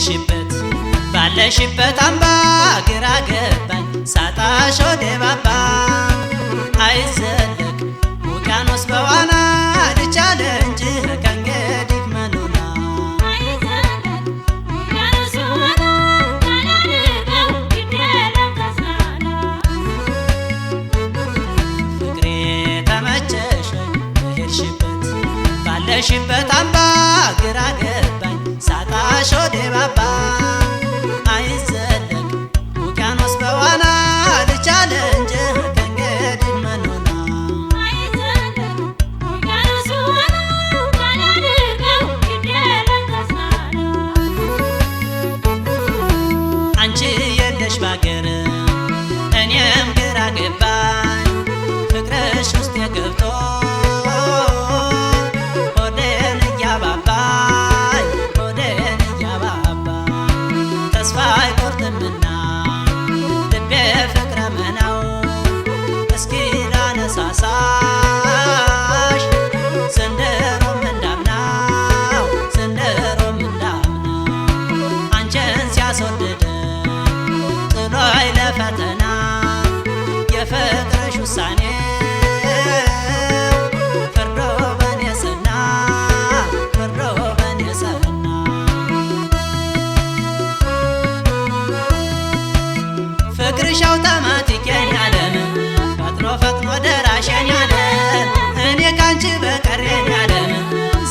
በሄድሽበት ባለሽበት አምባ ግራ ገባኝ ሳጣሽ ወደ ባባ አይዘለቅ ውቅያኖስ በዋና ልቻለ እንጂ ከእንግዲህ መኖና ፍቅሬ ተመቸሽ በሄድሽበት ባለሽበት አምባ ግራ ገባኝ ሳጣሽ ወደ ባባ አይዘለቅ ውቅያኖስ በዋና ልቻለ እንጂ ከእንግዲህ መኖና አንቺ የለሽ ባገር እኔም ግራ ገባኝ ፍቅርሽ ውስጥ የገብቶ ሆዴን እያባባኝ ተስፋ አይቆርጥምና ልቤ ፍቅረ መናው እስኪ ላነሳሳሽ ዘንድሮም እንዳምናው አንቺን ሲያስወድድ ጥሎኝ ለፈተና የፍቅርሽ ውሳኔ ፍርዶ በኔ ሰና ፍቅርሽ አውቶማቲክ የኔ ዓለም ፈጥኖ ደራሽ የኔ ዓለም እኔ ካንቺ በቀር የኔ ዓለም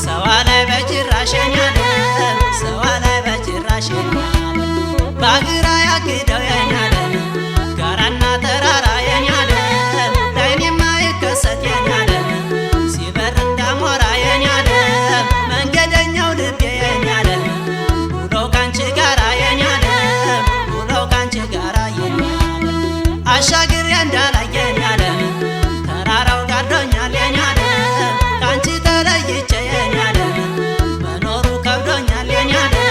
ሰው ላይ በጭራሽ የኔ ዓለም በግራ ያግደው የኔ ዓለም ጋራና ተራራ የኔ ዓለም ላይኔ የማይከሰት የኔ ዓለም ሲበር እንዳሞራ የኔ ዓለም መንገደኛው ልቤ የኔ ዓለም ውሎ ካንቺ ጋራ የኔ ዓለም አሻግሬ እንዳላይ የኔ ዓለም ተራራው ጋርዶኛል የኔ ዓለም ካንቺ ተለይቼ የኔ ዓለም መኖሩ ከብዶኛል የኔ ዓለም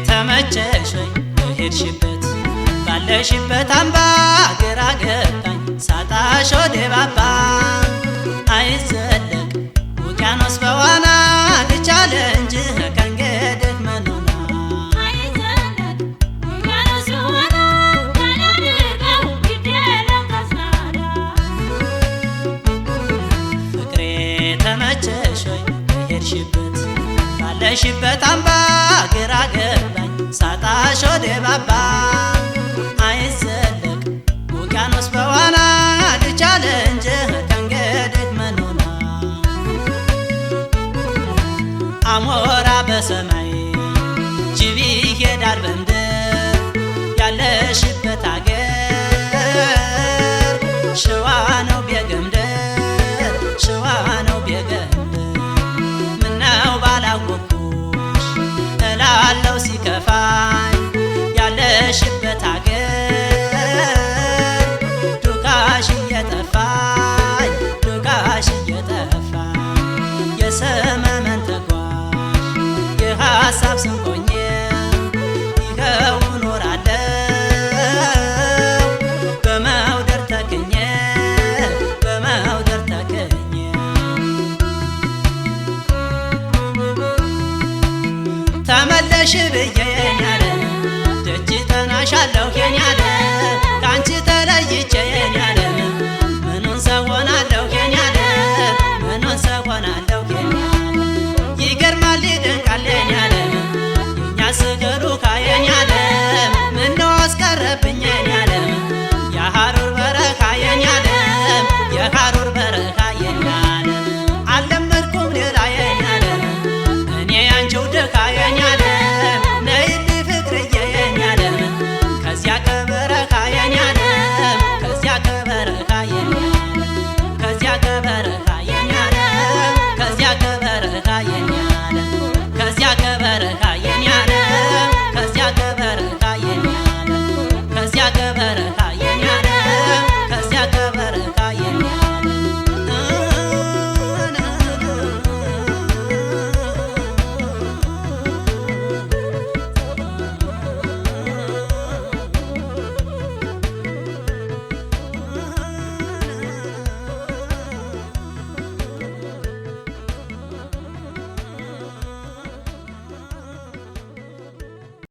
ተመቸሽ ወይ በሄድሽበት ባለሽበት አምባ ግራ ገባኝ ሳጣሽ ወደ ባባ አይዘለቅ ውቅያኖስ በዋና ልቻለ እንጂ ከእንግዲህ መኖና ፍቅሬ ተመቸሽ ወይ በሄድሽበት ባለሽበት አምባ ግራ ገባኝ ሳጣሽ ወደ ባባ አይዘለቅ ውቅያኖስ በዋና ልቻለ እንጂ ከእንግዲህ መኖና አሞራ በሰማይ ጅብ ይሄዳል በምድር ያለሽበት አገር ሸዋ ነው ቤገምድር ምነው ባላወቅኩሽ እላለው ሲከፋኝ ያለሽበት